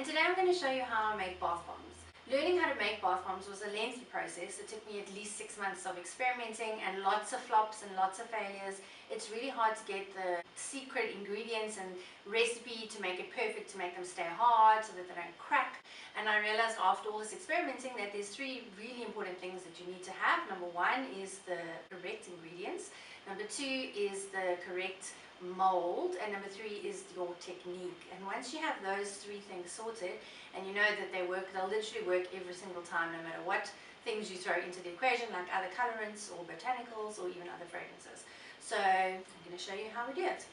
today I'm going to show you how I make bath bombs. Learning how to make bath bombs was a lengthy process. It took me at least 6 months of experimenting and lots of flops and lots of failures. It's really hard to get the secret ingredients and recipe to make it perfect, to make them stay hard so that they don't crack. And I realized after all this experimenting that there's 3 really important things that you need to have. Number 1 is the correct ingredients. Number 2 is the correct mold, and number 3 is your technique. And once you have those 3 things sorted and you know that they work, they'll literally work every single time, no matter what things you throw into the equation, like other colorants or botanicals or even other fragrances. So I'm going to show you how we do it.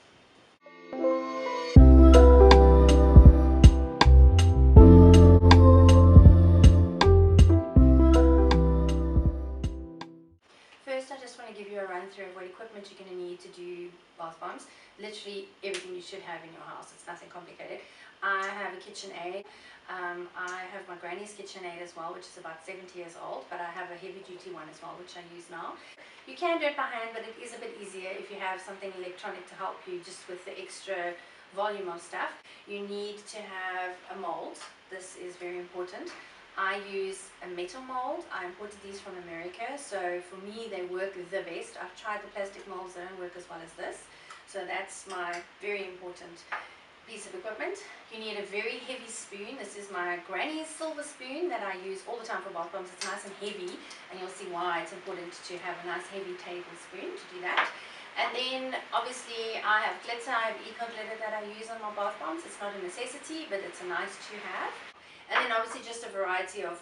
First, I just want to give you a run through of what equipment you're going to need to do bath bombs. Literally everything you should have in your house. It's nothing complicated. I have a KitchenAid. I have my granny's KitchenAid as well, which is about 70 years old, but I have a heavy duty one as well, which I use now. You can do it by hand, but it is a bit easier if you have something electronic to help you just with the extra volume of stuff. You need to have a mold. This is very important. I use a metal mold. I imported these from America, so for me they work the best. I've tried the plastic molds, they don't work as well as this. So that's my very important piece of equipment. You need a very heavy spoon. This is my granny's silver spoon that I use all the time for bath bombs. It's nice and heavy, and you'll see why it's important to have a nice heavy tablespoon to do that. And then obviously I have glitter. I have eco glitter that I use on my bath bombs. It's not a necessity, but it's a nice to have. And then obviously just a variety of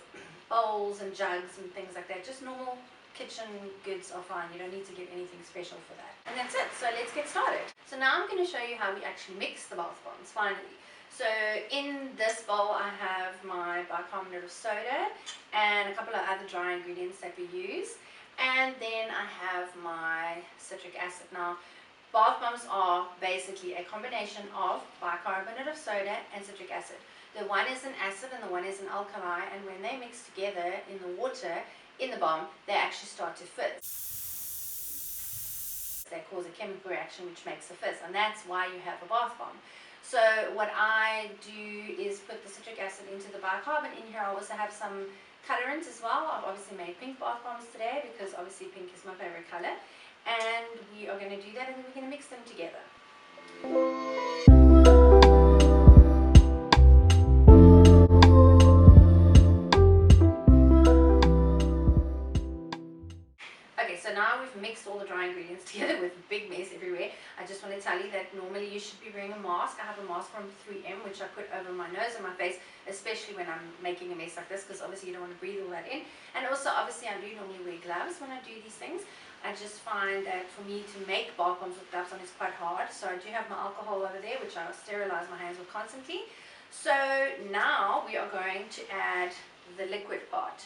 bowls and jugs and things like that. Just normal kitchen goods are fine. You don't need to get anything special for that. And that's it. So let's get started. So now I'm going to show you how we actually mix the bath bombs finally. So in this bowl I have my bicarbonate of soda and a couple of other dry ingredients that we use. And then I have my citric acid. Now bath bombs are basically a combination of bicarbonate of soda and citric acid. The one is an acid and the one is an alkali, and when they mix together in the water, in the bomb, they actually start to fizz. They cause a chemical reaction which makes a fizz, and that's why you have a bath bomb. So what I do is put the citric acid into the bicarbonate. In here I also have some colorants as well. I've obviously made pink bath bombs today because obviously pink is my favorite color. And we are going to do that, and then we're going to mix them together. So now we've mixed all the dry ingredients together with a big mess everywhere. I just want to tell you that normally you should be wearing a mask. I have a mask from 3M which I put over my nose and my face, especially when I'm making a mess like this, because obviously you don't want to breathe all that in. And also obviously I do normally wear gloves when I do these things. I just find that for me to make bath bombs with gloves on is quite hard. So I do have my alcohol over there, which I sterilize my hands with constantly. So now we are going to add the liquid part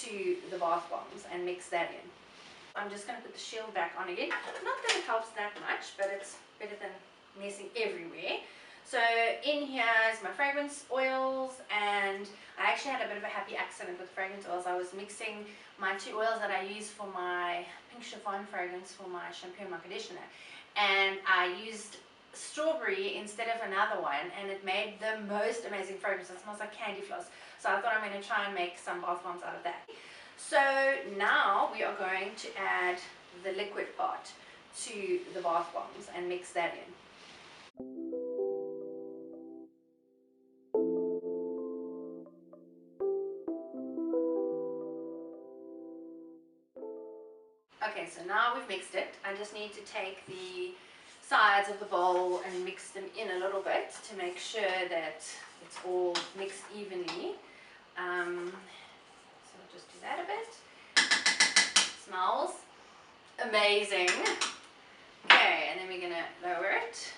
to the bath bombs and mix that in. I'm just going to put the shield back on again. Not that it helps that much, but it's better than messing everywhere. So in here is my fragrance oils, and I actually had a bit of a happy accident with fragrance oils. I was mixing my 2 oils that I use for my pink chiffon fragrance for my shampoo and my conditioner, and I used strawberry instead of another one, and it made the most amazing fragrance. It smells like candy floss. So I thought I'm going to try and make some bath bombs out of that. So now we are going to add the liquid part to the bath bombs and mix that in. Okay, so now we've mixed it. I just need to take the sides of the bowl and mix them in a little bit to make sure that it's all mixed evenly. So I'll just do that a bit. Smells amazing. Okay, and then we're gonna lower it.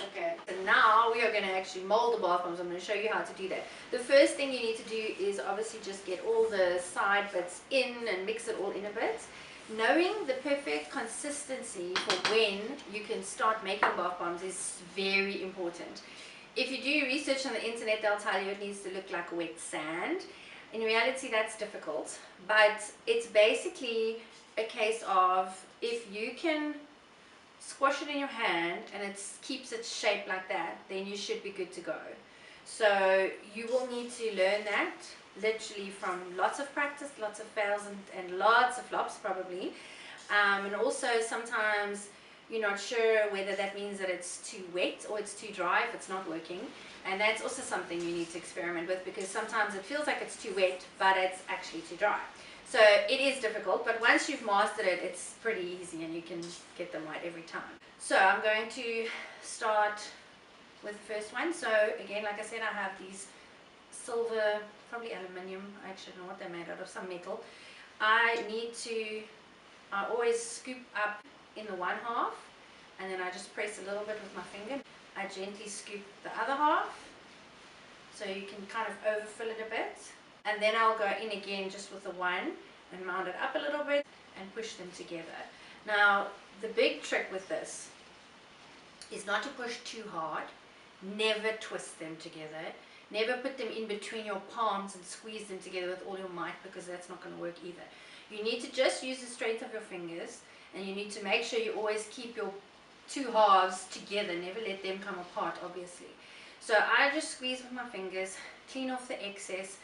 Okay, so now we are going to actually mold the bath bombs. I'm going to show you how to do that. The first thing you need to do is obviously just get all the side bits in and mix it all in a bit. Knowing the perfect consistency for when you can start making bath bombs is very important. If you do research on the internet, they'll tell you it needs to look like wet sand. In reality, that's difficult, but it's basically a case of if you can squash it in your hand and it keeps its shape like that, then you should be good to go. So you will need to learn that literally from lots of practice, lots of fails, and lots of flops probably. And also sometimes you're not sure whether that means that it's too wet or it's too dry if it's not working. And that's also something you need to experiment with, because sometimes it feels like it's too wet, but it's actually too dry. So it is difficult, but once you've mastered it, it's pretty easy and you can get them right every time. So I'm going to start with the first one. So again, like I said, I have these silver, probably aluminium, I actually don't know what they're made out of, some metal. I always scoop up in the one half, and then I just press a little bit with my finger. I gently scoop the other half, so you can kind of overfill it a bit. And then I'll go in again just with the one and mount it up a little bit and push them together. Now, the big trick with this is not to push too hard. Never twist them together. Never put them in between your palms and squeeze them together with all your might, because that's not going to work either. You need to just use the strength of your fingers, and you need to make sure you always keep your two halves together. Never let them come apart, obviously. So I just squeeze with my fingers, clean off the excess.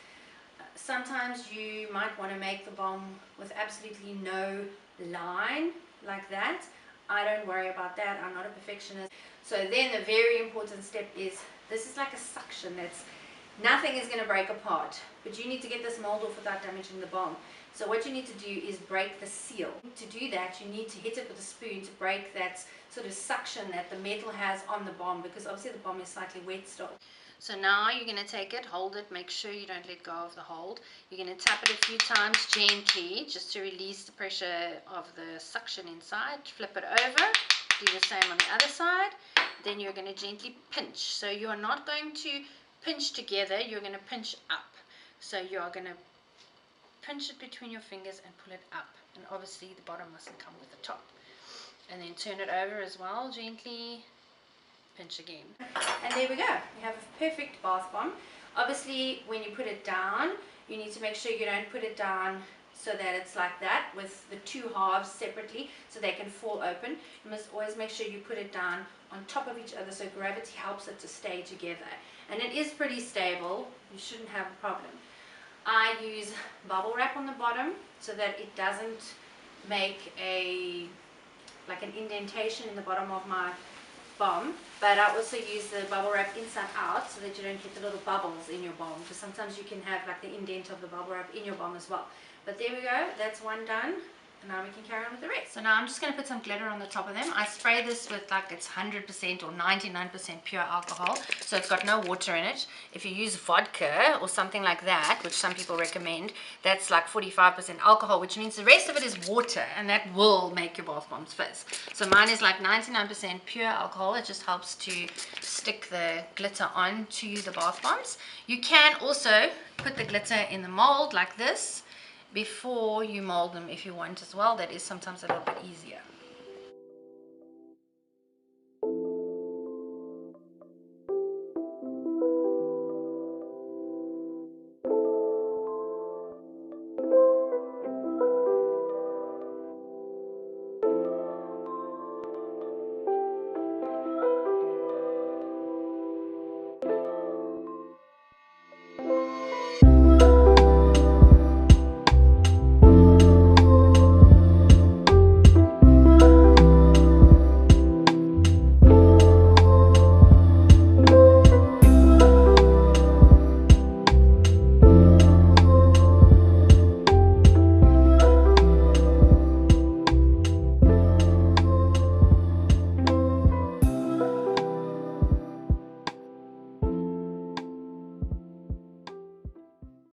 Sometimes you might want to make the bomb with absolutely no line like that. I don't worry about that. I'm not a perfectionist. So then the very important step is, this is like a suction. Nothing is going to break apart, but you need to get this mold off without damaging the bomb. So what you need to do is break the seal. To do that, you need to hit it with a spoon to break that sort of suction that the metal has on the bomb, because obviously the bomb is slightly wet still. So now you're going to take it, hold it, make sure you don't let go of the hold. You're going to tap it a few times gently just to release the pressure of the suction inside. Flip it over, do the same on the other side. Then you're going to gently pinch. So you are not going to pinch together, you're going to pinch up. So you are going to pinch it between your fingers and pull it up. And obviously the bottom mustn't come with the top. And then turn it over as well, gently. Pinch again, and there we go. You have a perfect bath bomb. Obviously when you put it down, you need to make sure you don't put it down so that it's like that with the two halves separately, so they can fall open. You must always make sure you put it down on top of each other, so gravity helps it to stay together, and it is pretty stable. You shouldn't have a problem. I use bubble wrap on the bottom so that it doesn't make like an indentation in the bottom of my bomb, but I also use the bubble wrap inside out so that you don't get the little bubbles in your bomb, because sometimes you can have like the indent of the bubble wrap in your bomb as well. But there we go, that's one done. And now we can carry on with the rest. So now I'm just going to put some glitter on the top of them. I spray this with like it's 100% or 99% pure alcohol, so it's got no water in it. If you use vodka or something like that, which some people recommend, that's like 45% alcohol, which means the rest of it is water, and that will make your bath bombs fizz. So mine is like 99% pure alcohol. It just helps to stick the glitter onto the bath bombs. You can also put the glitter in the mold like this before you mold them if you want as well. That is sometimes a little bit easier.